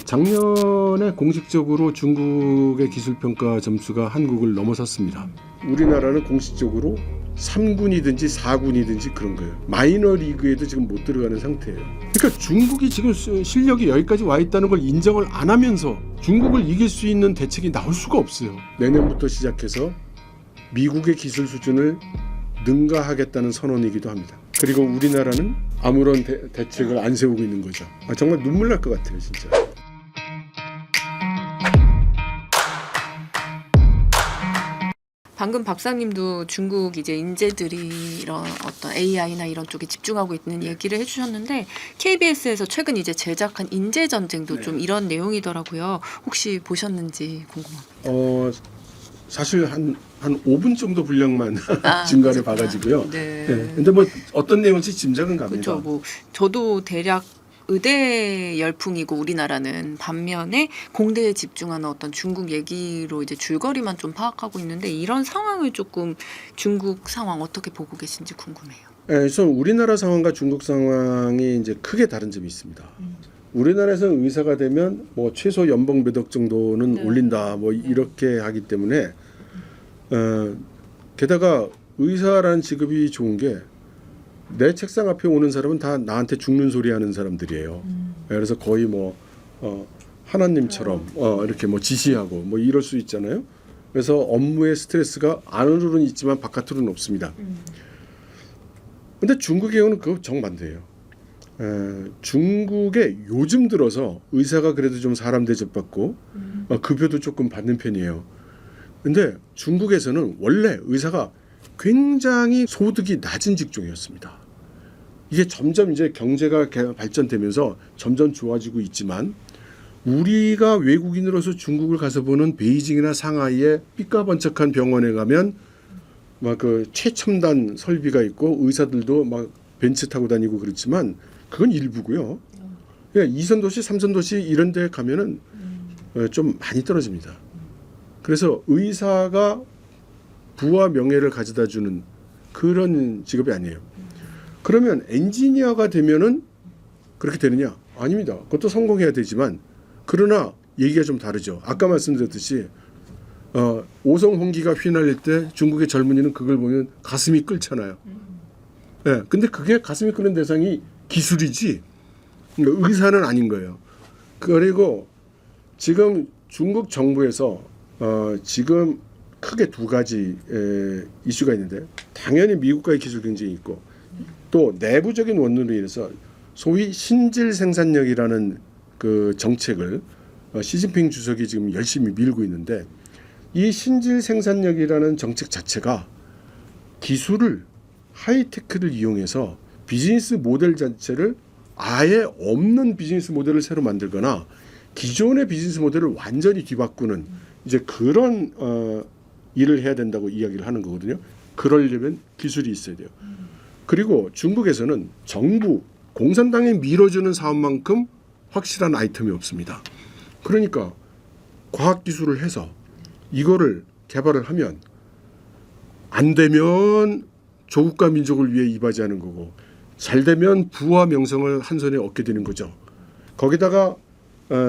작년에 공식적으로 중국의 기술평가 점수가 한국을 넘어섰습니다. 우리나라는 공식적으로 3군이든지 4군이든지 그런 거예요. 마이너 리그에도 지금 못 들어가는 상태예요. 그러니까 중국이 지금 실력이 여기까지 와 있다는 걸 인정을 안 하면서 중국을 이길 수 있는 대책이 나올 수가 없어요. 내년부터 시작해서 미국의 기술 수준을 능가하겠다는 선언이기도 합니다. 그리고 우리나라는 아무런 대책을 안 세우고 있는 거죠. 정말 눈물 날 것 같아요, 진짜. 방금 박사님도 중국 이제 인재들이 이런 어떤 AI나 이런 쪽에 집중하고 있는 얘기를 해주셨는데 KBS에서 최근 이제 제작한 인재 전쟁도 좀 이런 내용이더라고요. 혹시 보셨는지 궁금합니다. 사실 한 5분 정도 분량만 중간에 봐가지고요. 네. 근데 뭐 어떤 내용인지 짐작은 갑니다. 그렇죠. 뭐 저도 대략 의대 열풍이고 우리나라는 반면에 공대에 집중하는 어떤 중국 얘기로 이제 줄거리만 좀 파악하고 있는데 이런 상황을 조금 중국 상황 어떻게 보고 계신지 궁금해요. 그래서 우리나라 상황과 중국 상황이 이제 크게 다른 점이 있습니다. 우리나라에서는 의사가 되면 뭐 최소 연봉 몇 억 정도는 올린다 뭐 이렇게 하기 때문에 게다가 의사라는 직업이 좋은 게 내 책상 앞에 오는 사람은 다 나한테 죽는 소리 하는 사람들이에요. 그래서 거의 뭐 하나님처럼 이렇게 뭐 지시하고 뭐 이럴 수 있잖아요. 그래서 업무의 스트레스가 안으로는 있지만 바깥으로는 없습니다. 근데 중국의 경우는 그거 정반대예요. 중국에 요즘 들어서 의사가 그래도 좀 사람 대접받고 급여도 조금 받는 편이에요. 근데 중국에서는 원래 의사가 굉장히 소득이 낮은 직종이었습니다. 이게 점점 이제 경제가 발전되면서 점점 좋아지고 있지만 우리가 외국인으로서 중국을 가서 보는 베이징이나 상하이의 삐까번쩍한 병원에 가면 막 그 최첨단 설비가 있고 의사들도 막 벤츠 타고 다니고 그렇지만 그건 일부고요. 그냥 2선 도시, 3선 도시 이런 데 가면은 좀 많이 떨어집니다. 그래서 의사가 부와 명예를 가져다 주는 그런 직업이 아니에요. 그러면 엔지니어가 되면은 그렇게 되느냐? 아닙니다. 그것도 성공해야 되지만 그러나 얘기가 좀 다르죠. 아까 말씀드렸듯이 오성홍기가 휘날릴 때 중국의 젊은이는 그걸 보면 가슴이 끓잖아요. 네, 근데 그게 가슴이 끓는 대상이 기술이지 의사는 아닌 거예요. 그리고 지금 중국 정부에서 지금 크게 두 가지 이슈가 있는데 당연히 미국과의 기술 경쟁이 있고 또 내부적인 원인으로 인해서 소위 신질 생산력이라는 그 정책을 시진핑 주석이 지금 열심히 밀고 있는데 이 신질 생산력이라는 정책 자체가 기술을 하이테크를 이용해서 비즈니스 모델 자체를 아예 없는 비즈니스 모델을 새로 만들거나 기존의 비즈니스 모델을 완전히 뒤바꾸는 이제 그런 일을 해야 된다고 이야기를 하는 거거든요. 그러려면 기술이 있어야 돼요. 그리고 중국에서는 정부, 공산당이 밀어주는 사업만큼 확실한 아이템이 없습니다. 그러니까 과학기술을 해서 이거를 개발을 하면 안 되면 조국과 민족을 위해 이바지하는 거고 잘 되면 부와 명성을 한 손에 얻게 되는 거죠. 거기다가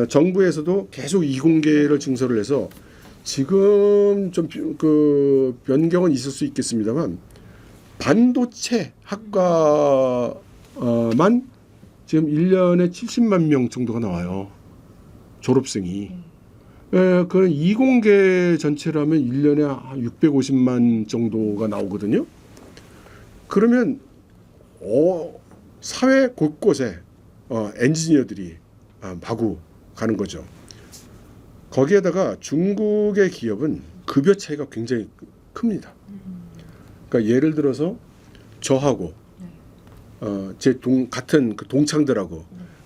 정부에서도 계속 이공계를 증설을 해서 지금 좀 그 변경은 있을 수 있겠습니다만 반도체 학과만 지금 1년에 70만 명 정도가 나와요. 졸업생이. 그런 이공계 전체라면 1년에 650만 정도가 나오거든요. 그러면 사회 곳곳에 엔지니어들이 마구 가는 거죠. 거기에다가 중국의 기업은 급여 차이가 굉장히 큽니다. 그러니까 예를 들어서 저하고 제 같은 그 동창들하고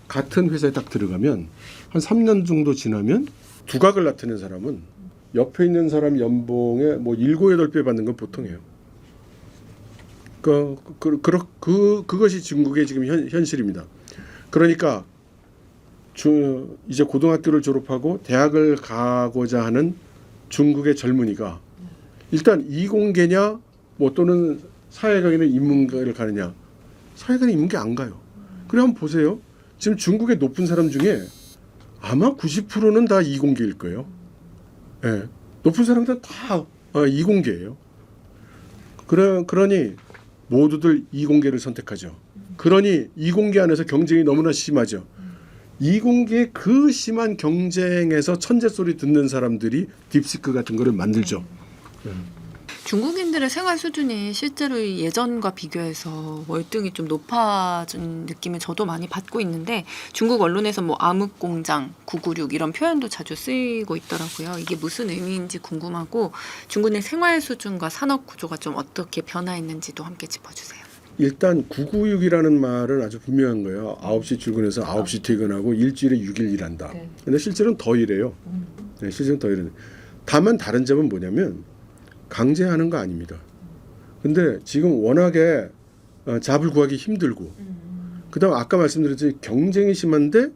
같은 회사에 딱 들어가면 한 3년 정도 지나면 두각을 나타낸 사람은 옆에 있는 사람 연봉의 뭐 7, 8배 받는 건 보통이에요. 그것이 중국의 지금 현실입니다. 그러니까 이제 고등학교를 졸업하고 대학을 가고자 하는 중국의 젊은이가 일단 이공계냐 뭐 또는 사회학이나 인문계를 가느냐. 사회학이나 인문계 안 가요. 그래 한번 보세요. 지금 중국의 높은 사람 중에 아마 90%는 다 이공계일 거예요. 예. 높은 사람들은 다 이공계예요. 그러니 모두들 이공계를 선택하죠. 그러니 이공계 안에서 경쟁이 너무나 심하죠. 이공계 그 심한 경쟁에서 천재 소리 듣는 사람들이 딥시크 같은 거를 만들죠. 중국인들의 생활 수준이 실제로 예전과 비교해서 월등히 좀 높아진 느낌을 저도 많이 받고 있는데 중국 언론에서 뭐 암흑공장, 996 이런 표현도 자주 쓰이고 있더라고요. 이게 무슨 의미인지 궁금하고 중국의 생활 수준과 산업 구조가 좀 어떻게 변화했는지도 함께 짚어주세요. 일단 996이라는 말은 아주 분명한 거예요. 9시 출근해서 9시 퇴근하고 일주일에 6일 일한다. 네. 근데 실제로는 더 일해요. 네, 실제로는 더 일해요. 다만 다른 점은 뭐냐면 강제하는 거 아닙니다. 근데 지금 워낙에 잡을 구하기 힘들고 그다음 아까 말씀드렸듯이 경쟁이 심한데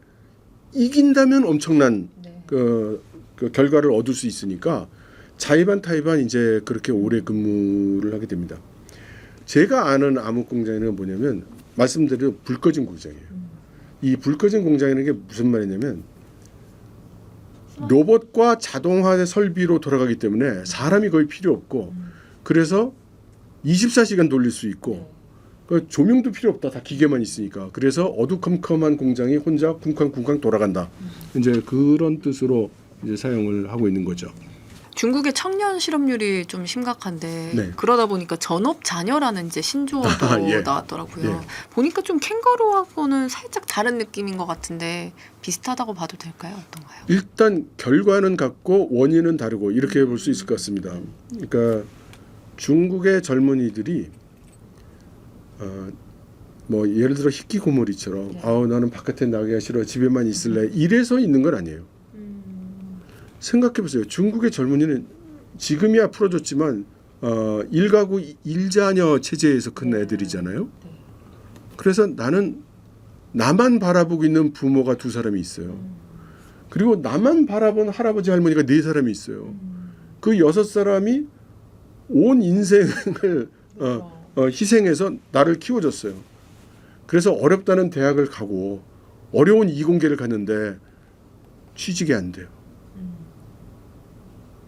이긴다면 엄청난 네. 그 결과를 얻을 수 있으니까 자의반 타의반 이제 그렇게 오래 근무를 하게 됩니다. 제가 아는 암흑공장에는 뭐냐면 말씀드린 불 꺼진 공장이에요. 이 불 꺼진 공장이라는 게 무슨 말이냐면 로봇과 자동화 설비로 돌아가기 때문에 사람이 거의 필요 없고 그래서 24시간 돌릴 수 있고 그러니까 조명도 필요 없다. 다 기계만 있으니까. 그래서 어두컴컴한 공장이 혼자 쿵쾅쿵쾅 돌아간다. 이제 그런 뜻으로 이제 사용을 하고 있는 거죠. 중국의 청년 실업률이 좀 심각한데 네. 그러다 보니까 전업 자녀라는 이제 신조어도 예. 나왔더라고요. 예. 보니까 좀 캥거루하고는 살짝 다른 느낌인 것 같은데 비슷하다고 봐도 될까요? 어떤가요? 일단 결과는 같고 원인은 다르고 이렇게 볼 수 있을 것 같습니다. 그러니까 중국의 젊은이들이 뭐 예를 들어 히키코모리처럼 네. 나는 바깥에 나가기가 싫어 집에만 있을래 이래서 있는 건 아니에요. 생각해 보세요. 중국의 젊은이는 지금이야 풀어줬지만 일가구 일자녀 체제에서 큰 애들이잖아요. 그래서 나만 바라보고 있는 부모가 두 사람이 있어요. 그리고 나만 바라본 할아버지 할머니가 네 사람이 있어요. 그 6사람이 온 인생을 희생해서 나를 키워줬어요. 그래서 어렵다는 대학을 가고 어려운 이공계를 갔는데 취직이 안 돼요.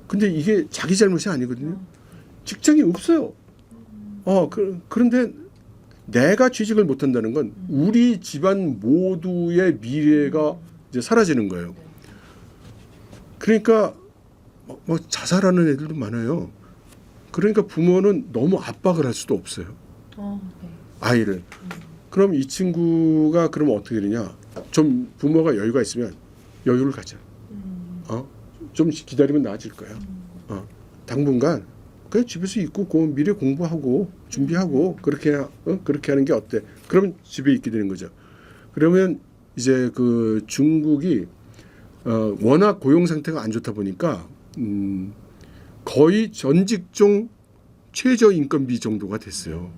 근데 이게 자기 잘못이 아니거든요. 직장이 없어요. 그런데 내가 취직을 못한다는 건 우리 집안 모두의 미래가 이제 사라지는 거예요. 그러니까 뭐 자살하는 애들도 많아요. 그러니까 부모는 너무 압박을 할 수도 없어요. 아이를. 그럼 이 친구가 그러면 어떻게 되냐? 좀 부모가 여유가 있으면 여유를 가져. 좀 기다리면 나아질 거야. 당분간 그냥 집에서 있고 그 미래 공부하고 준비하고 그렇게 하는 게 어때? 그러면 집에 있게 되는 거죠. 그러면 이제 그 중국이 워낙 고용 상태가 안 좋다 보니까 거의 전 직종 최저 인건비 정도가 됐어요.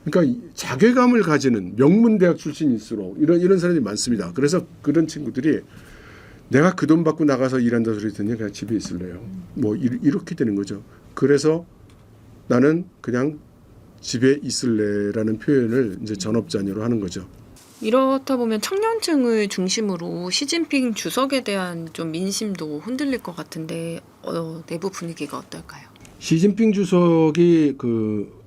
그러니까 자괴감을 가지는 명문 대학 출신일수록 이런 사람들이 많습니다. 그래서 그런 친구들이 내가 그 돈 받고 나가서 일한다 소리 듣니 그냥 집에 있을래요. 뭐 이렇게 되는 거죠. 그래서 나는 그냥 집에 있을래라는 표현을 이제 전업자녀로 하는 거죠. 이렇다 보면 청년층을 중심으로 시진핑 주석에 대한 좀 민심도 흔들릴 것 같은데 내부 분위기가 어떨까요? 시진핑 주석이 그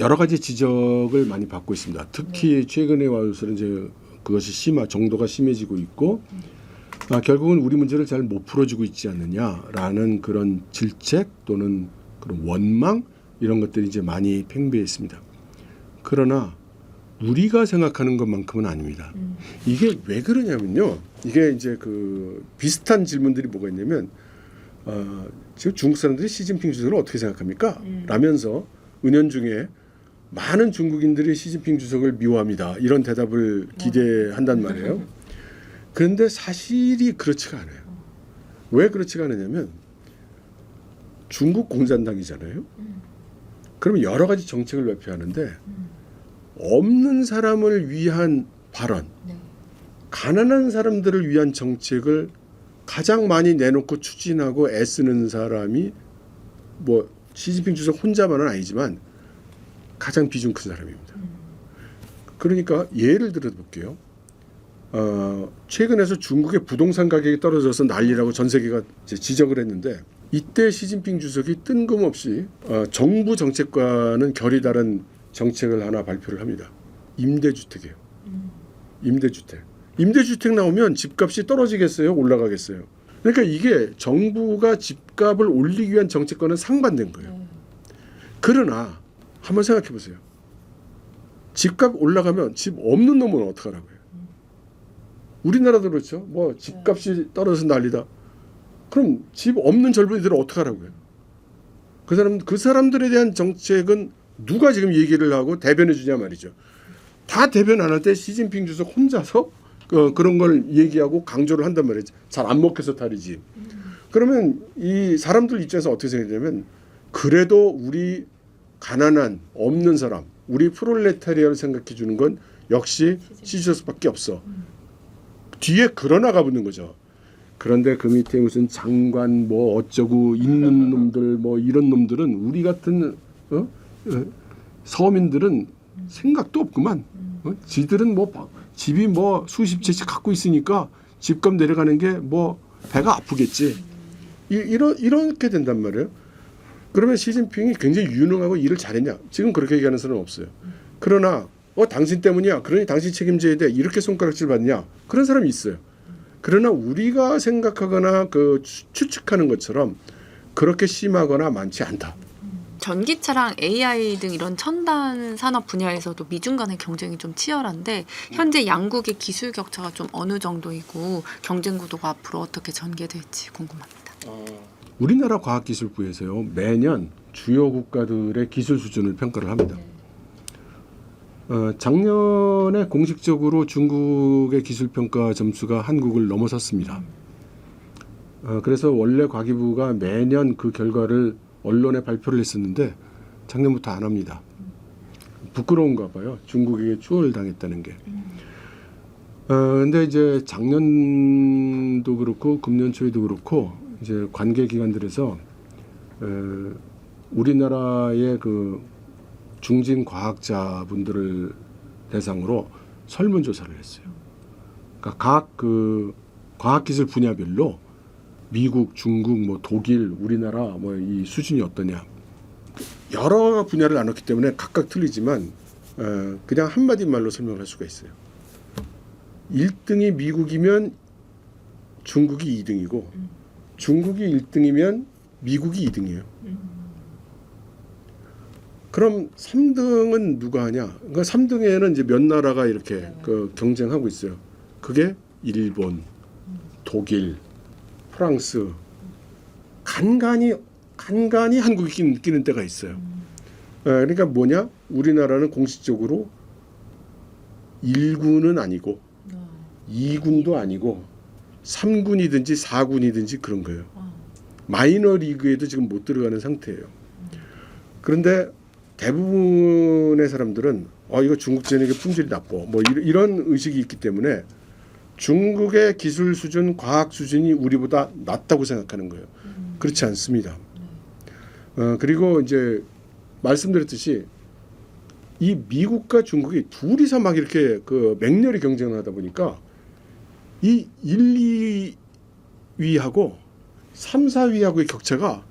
여러 가지 지적을 많이 받고 있습니다. 특히 최근에 와서는 이제 그것이 정도가 심해지고 있고 결국은 우리 문제를 잘 못 풀어주고 있지 않느냐라는 그런 질책 또는 그런 원망 이런 것들이 이제 많이 팽배했습니다. 그러나 우리가 생각하는 것만큼은 아닙니다. 이게 왜 그러냐면요. 이게 이제 그 비슷한 질문들이 뭐가 있냐면 지금 중국 사람들이 시진핑 주석을 어떻게 생각합니까? 라면서 은연중에 많은 중국인들이 시진핑 주석을 미워합니다. 이런 대답을 기대한단 말이에요. 그런데 사실이 그렇지가 않아요. 왜 그렇지가 않느냐면 중국 공산당이잖아요. 그러면 여러 가지 정책을 발표하는데 없는 사람을 위한 발언, 가난한 사람들을 위한 정책을 가장 많이 내놓고 추진하고 애쓰는 사람이 뭐 시진핑 주석 혼자만은 아니지만 가장 비중 큰 사람입니다. 그러니까 예를 들어 볼게요. 최근에서 중국의 부동산 가격이 떨어져서 난리라고 전 세계가 이제 지적을 했는데 이때 시진핑 주석이 뜬금없이 정부 정책과는 결이 다른 정책을 하나 발표를 합니다. 임대주택이에요. 임대주택 나오면 집값이 떨어지겠어요? 올라가겠어요? 그러니까 이게 정부가 집값을 올리기 위한 정책과는 상반된 거예요. 그러나 한번 생각해 보세요. 집값 올라가면 집 없는 놈은 어떡하라고요? 우리나라도 그렇죠. 뭐 집값이 떨어져서 난리다. 그럼 집 없는 젊은이들은 어떡하라고요? 그 사람들에 대한 정책은 누가 지금 얘기를 하고 대변해 주냐 말이죠. 다 대변 안 할 때 시진핑 주석 혼자서 그런 걸 얘기하고 강조를 한단 말이죠. 잘 안 먹혀서 탈이지. 그러면 이 사람들 입장에서 어떻게 생각하냐면 그래도 우리 가난한 없는 사람, 우리 프롤레타리아를 생각해 주는 건 역시 시주석밖에 없어. 뒤에 그러나가 붙는 거죠. 그런데 그 밑에 무슨 장관 뭐 어쩌고 있는 놈들 뭐 이런 놈들은 우리 같은 서민들은 생각도 없구만. 지들은 뭐 집이 뭐 수십 채씩 갖고 있으니까 집값 내려가는 게 뭐 배가 아프겠지. 이렇게 된단 말이에요. 그러면 시진핑이 굉장히 유능하고 일을 잘했냐? 지금 그렇게 얘기하는 사람은 없어요. 그러나 당신 때문이야. 그러니 당신 책임져야 돼. 이렇게 손가락질 받냐? 그런 사람이 있어요. 그러나 우리가 생각하거나 추측하는 것처럼 그렇게 심하거나 많지 않다. 전기차랑 AI 등 이런 첨단 산업 분야에서도 미중 간의 경쟁이 좀 치열한데 현재 양국의 기술 격차가 좀 어느 정도이고 경쟁 구도가 앞으로 어떻게 전개될지 궁금합니다. 우리나라 과학기술부에서요 매년 주요 국가들의 기술 수준을 평가를 합니다. 작년에 공식적으로 중국의 기술평가 점수가 한국을 넘어섰습니다. 그래서 원래 과기부가 매년 그 결과를 언론에 발표를 했었는데 작년부터 안 합니다. 부끄러운가 봐요. 중국에게 추월당했다는 게. 근데 이제 작년도 그렇고 금년 초에도 그렇고 이제 관계 기관들에서 우리나라의 그 중진 과학자분들을 대상으로 설문조사를 했어요. 그러니까 각 그 과학기술 분야별로 미국, 중국, 뭐 독일, 우리나라 뭐 이 수준이 어떠냐 여러 분야를 나눴기 때문에 각각 틀리지만 그냥 한마디 말로 설명할 수가 있어요. 1등이 미국이면 중국이 2등이고 중국이 1등이면 미국이 2등이에요. 그럼 3등은 누가 하냐? 그러니까 3등에는 이제 몇 나라가 이렇게 경쟁하고 있어요. 그게 일본, 독일, 프랑스, 간간히 한국이 끼는 때가 있어요. 그러니까 뭐냐? 우리나라는 공식적으로 1군은 아니고 2군도 아니고 3군이든지 4군이든지 그런 거예요. 마이너 리그에도 지금 못 들어가는 상태예요. 그런데 대부분의 사람들은 이거 중국 전역의 품질이 나빠 뭐 이런 의식이 있기 때문에 중국의 기술 수준, 과학 수준이 우리보다 낮다고 생각하는 거예요. 그렇지 않습니다. 그리고 이제 말씀드렸듯이 이 미국과 중국이 둘이서 막 이렇게 맹렬히 경쟁을 하다 보니까 이 1, 2위하고 3, 4위하고의 격차가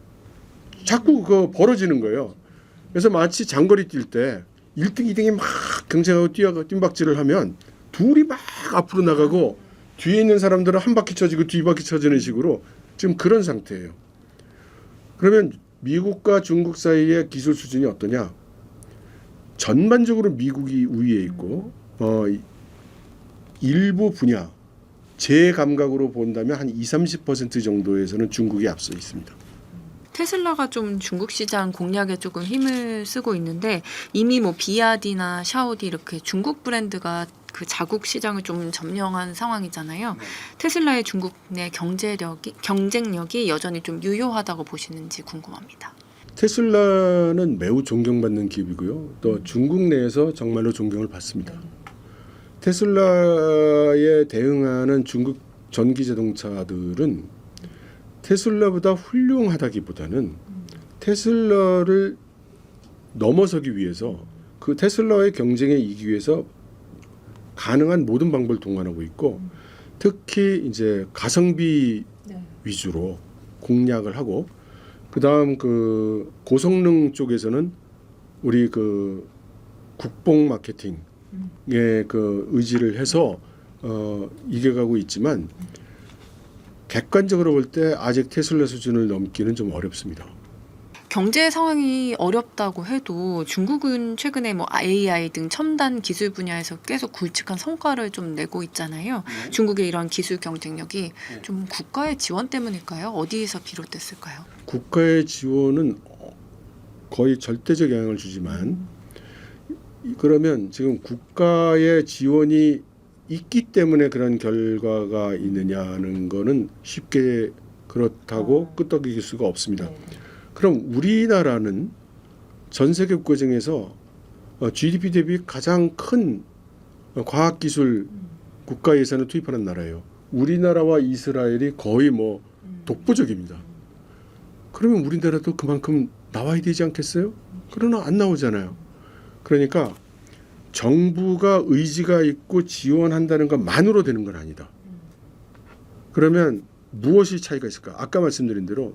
자꾸 벌어지는 거예요. 그래서 마치 장거리 뛸 때 1등, 2등이 막 경쟁하고 뜀박질을 하면 둘이 막 앞으로 나가고 뒤에 있는 사람들은 한 바퀴 쳐지고 뒤 바퀴 쳐지는 식으로 지금 그런 상태예요. 그러면 미국과 중국 사이의 기술 수준이 어떠냐? 전반적으로 미국이 우위에 있고 일부 분야 제 감각으로 본다면 한 20-30% 정도에서는 중국이 앞서 있습니다. 테슬라가 좀 중국 시장 공략에 조금 힘을 쓰고 있는데 이미 뭐 비아디나 샤오디 이렇게 중국 브랜드가 그 자국 시장을 좀 점령한 상황이잖아요. 테슬라의 중국 내 경쟁력이 여전히 좀 유효하다고 보시는지 궁금합니다. 테슬라는 매우 존경받는 기업이고요. 또 중국 내에서 정말로 존경을 받습니다. 테슬라에 대응하는 중국 전기 자동차들은 테슬라보다 훌륭하다기보다는 테슬라를 넘어서기 위해서 그 테슬라의 경쟁에 이기기 위해서 가능한 모든 방법을 동원하고 있고 특히 이제 가성비 네. 위주로 공략을 하고 그다음 그 고성능 쪽에서는 우리 그 국뽕 마케팅에 그 의지를 해서 이겨가고 있지만 객관적으로 볼 때 아직 테슬라 수준을 넘기는 좀 어렵습니다. 경제 상황이 어렵다고 해도 중국은 최근에 뭐 AI 등 첨단 기술 분야에서 계속 굵직한 성과를 좀 내고 있잖아요. 중국의 이런 기술 경쟁력이 좀 국가의 지원 때문일까요? 어디에서 비롯됐을까요? 국가의 지원은 거의 절대적 영향을 주지만 그러면 지금 국가의 지원이 있기 때문에 그런 결과가 있느냐는 거는 쉽게 그렇다고 끄떡일 수가 없습니다. 그럼 우리나라는 전 세계 국가 중에서 GDP 대비 가장 큰 과학기술 국가 예산을 투입하는 나라예요. 우리나라와 이스라엘이 거의 뭐 독보적입니다. 그러면 우리나라도 그만큼 나와야 되지 않겠어요? 그러나 안 나오잖아요. 그러니까 정부가 의지가 있고 지원한다는 것만으로 되는 건 아니다. 그러면 무엇이 차이가 있을까? 아까 말씀드린 대로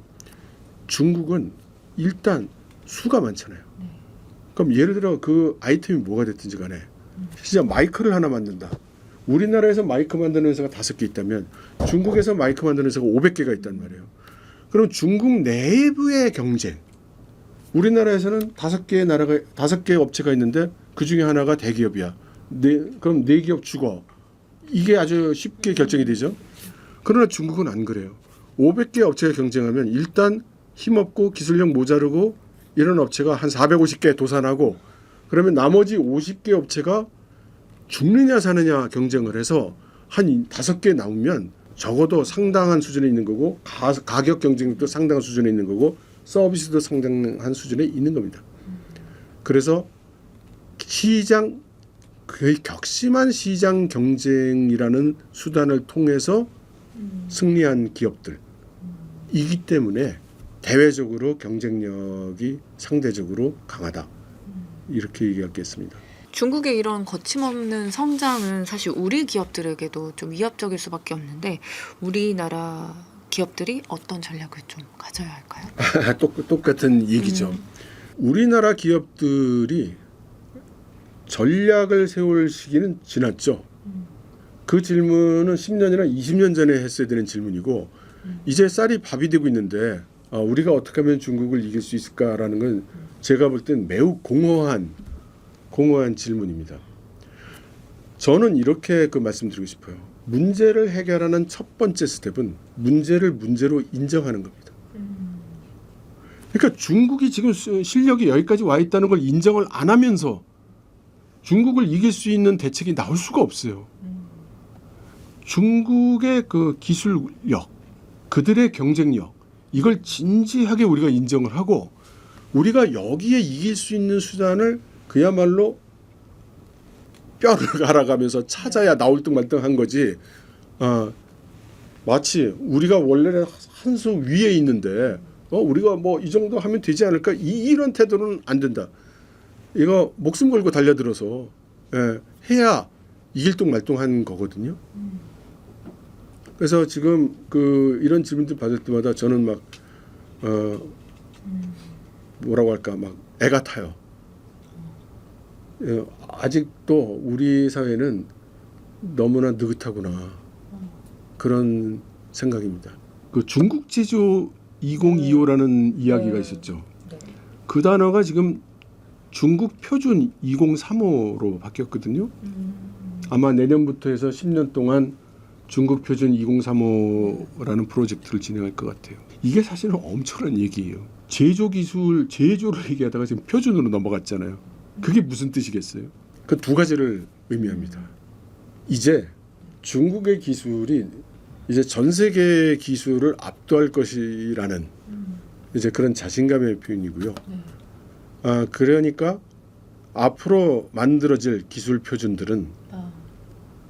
중국은 일단 수가 많잖아요. 그럼 예를 들어 그 아이템이 뭐가 됐든지 간에 진짜 마이크를 하나 만든다. 우리나라에서 마이크 만드는 회사가 5개 있다면 중국에서 마이크 만드는 회사가 500개가 있단 말이에요. 그럼 중국 내부의 경쟁. 우리나라에서는 5개의 업체가 있는데 그 중에 하나가 대기업이야. 그럼 4기업 죽어. 이게 아주 쉽게 결정이 되죠. 그러나 중국은 안 그래요. 500개 업체가 경쟁하면 일단 힘없고 기술력 모자르고 이런 업체가 한 450개 도산하고 그러면 나머지 50개 업체가 죽느냐 사느냐 경쟁을 해서 한 5개 나오면 적어도 상당한 수준에 있는 거고 가격 경쟁도 상당한 수준에 있는 거고 서비스도 상당한 수준에 있는 겁니다. 그래서 시장 거의 격심한 시장 경쟁이라는 수단을 통해서 승리한 기업들이기 때문에 대외적으로 경쟁력이 상대적으로 강하다. 이렇게 얘기하겠습니다. 중국의 이런 거침없는 성장은 사실 우리 기업들에게도 좀 위협적일 수밖에 없는데 우리나라 기업들이 어떤 전략을 좀 가져야 할까요? 똑같은 얘기죠. 우리나라 기업들이 전략을 세울 시기는 지났죠. 그 질문은 10년이나 20년 전에 했어야 되는 질문이고 이제 쌀이 밥이 되고 있는데 우리가 어떻게 하면 중국을 이길 수 있을까라는 건 제가 볼 땐 매우 공허한 질문입니다. 저는 이렇게 말씀드리고 싶어요. 문제를 해결하는 첫 번째 스텝은 문제를 문제로 인정하는 겁니다. 그러니까 중국이 지금 실력이 여기까지 와 있다는 걸 인정을 안 하면서 중국을 이길 수 있는 대책이 나올 수가 없어요. 중국의 그 기술력, 그들의 경쟁력, 이걸 진지하게 우리가 인정을 하고 우리가 여기에 이길 수 있는 수단을 그야말로 뼈를 갈아가면서 찾아야 나올 듯말듯한 거지. 마치 우리가 원래 한 수 위에 있는데 우리가 뭐 이 정도 하면 되지 않을까 이런 태도는 안 된다. 이거 목숨 걸고 달려들어서 해야 이길 둥말둥한 거거든요. 그래서 지금 이런 질문들 받을 때마다 저는 막 뭐라고 할까 막 애가 타요. 아직도 우리 사회는 너무나 느긋하구나 그런 생각입니다. 그 중국 제조 2025라는 이야기가 있었죠. 그 단어가 지금 중국 표준 2035로 바뀌었거든요. 아마 내년부터 해서 10년 동안 중국 표준 2035라는 프로젝트를 진행할 것 같아요. 이게 사실은 엄청난 얘기예요. 제조를 얘기하다가 지금 표준으로 넘어갔잖아요. 그게 무슨 뜻이겠어요? 그 두 가지를 의미합니다. 이제 중국의 기술이 이제 전 세계 기술을 압도할 것이라는 이제 그런 자신감의 표현이고요. 그러니까 앞으로 만들어질 기술 표준들은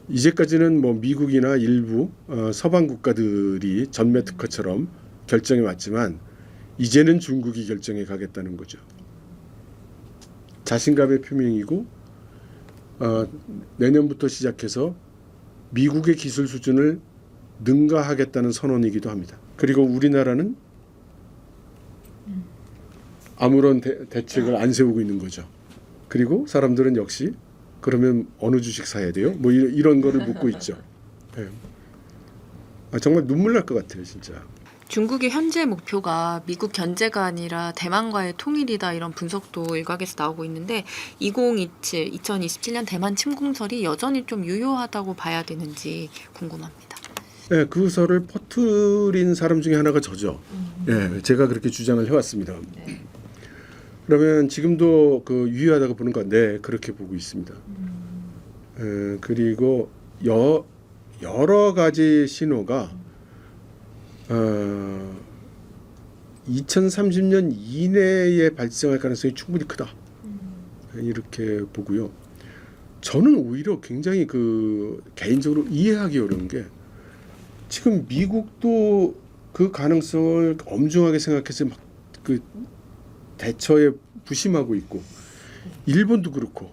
이제까지는 뭐 미국이나 일부 서방 국가들이 전매 특허처럼 결정해 왔지만 이제는 중국이 결정해 가겠다는 거죠. 자신감의 표명이고 내년부터 시작해서 미국의 기술 수준을 능가하겠다는 선언이기도 합니다. 그리고 우리나라는 아무런 대책을 안 세우고 있는 거죠. 그리고 사람들은 역시 그러면 어느 주식 사야 돼요? 뭐 이런 거를 묻고 있죠. 네. 정말 눈물 날 것 같아요, 진짜. 중국의 현재 목표가 미국 견제가 아니라 대만과의 통일이다 이런 분석도 일각에서 나오고 있는데 2027년 대만 침공설이 여전히 좀 유효하다고 봐야 되는지 궁금합니다. 네, 그 설을 퍼뜨린 사람 중에 하나가 저죠. 네, 제가 그렇게 주장을 해왔습니다. 네. 그러면 지금도 그 유효하다고 보는 건 네, 그렇게 보고 있습니다. 그리고 여러 가지 신호가 2030년 이내에 발생할 가능성이 충분히 크다. 이렇게 보고요. 저는 오히려 굉장히 개인적으로 이해하기 어려운 게 지금 미국도 그 가능성을 엄중하게 생각해서 막 대처에 부심하고 있고 일본도 그렇고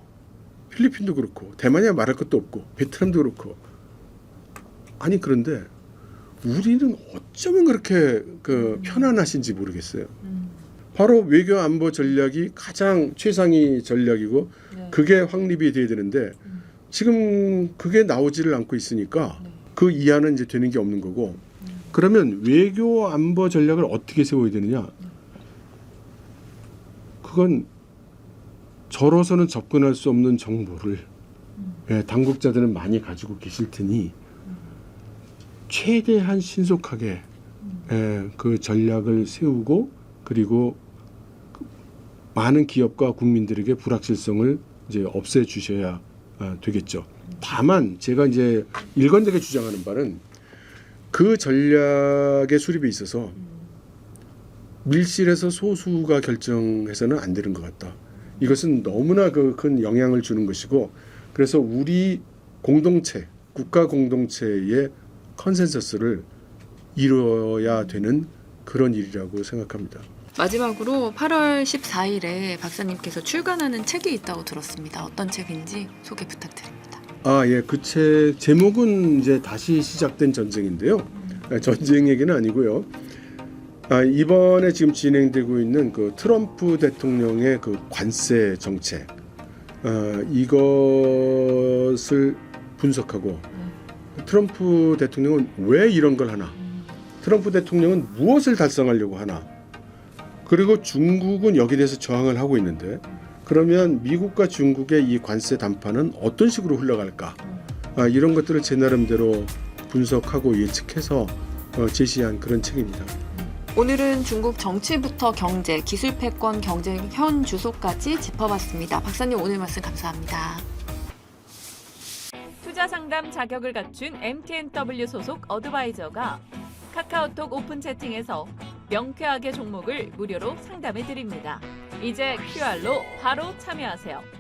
필리핀도 그렇고 대만이야 말할 것도 없고 베트남도 그렇고 아니 그런데 우리는 어쩌면 그렇게 편안하신지 모르겠어요. 바로 외교 안보 전략이 가장 최상위 전략이고 네. 그게 확립이 돼야 되는데 지금 그게 나오지를 않고 있으니까 그 이하는 이제 되는 게 없는 거고 그러면 외교 안보 전략을 어떻게 세워야 되느냐? 그건 저로서는 접근할 수 없는 정보를 당국자들은 많이 가지고 계실 테니 최대한 신속하게 그 전략을 세우고 그리고 많은 기업과 국민들에게 불확실성을 이제 없애 주셔야 되겠죠. 다만 제가 이제 일관되게 주장하는 바는 그 전략의 수립에 있어서 밀실에서 소수가 결정해서는 안 되는 것 같다. 이것은 너무나 큰 영향을 주는 것이고 그래서 우리 공동체, 국가 공동체의 컨센서스를 이루어야 되는 그런 일이라고 생각합니다. 마지막으로 8월 14일에 박사님께서 출간하는 책이 있다고 들었습니다. 어떤 책인지 소개 부탁드립니다. 예, 그 책 제목은 이제 다시 시작된 전쟁인데요. 전쟁 얘기는 아니고요. 이번에 지금 진행되고 있는 그 트럼프 대통령의 그 관세 정책 이것을 분석하고 트럼프 대통령은 왜 이런 걸 하나? 트럼프 대통령은 무엇을 달성하려고 하나? 그리고 중국은 여기에 대해서 저항을 하고 있는데 그러면 미국과 중국의 이 관세 담판은 어떤 식으로 흘러갈까? 이런 것들을 제 나름대로 분석하고 예측해서 제시한 그런 책입니다. 오늘은 중국 정치부터 경제, 기술 패권, 경쟁 현 주소까지 짚어봤습니다. 박사님 오늘 말씀 감사합니다. 투자 상담 자격을 갖춘 MTNW 소속 어드바이저가 카카오톡 오픈 채팅에서 명쾌하게 종목을 무료로 상담해 드립니다. 이제 QR로 바로 참여하세요.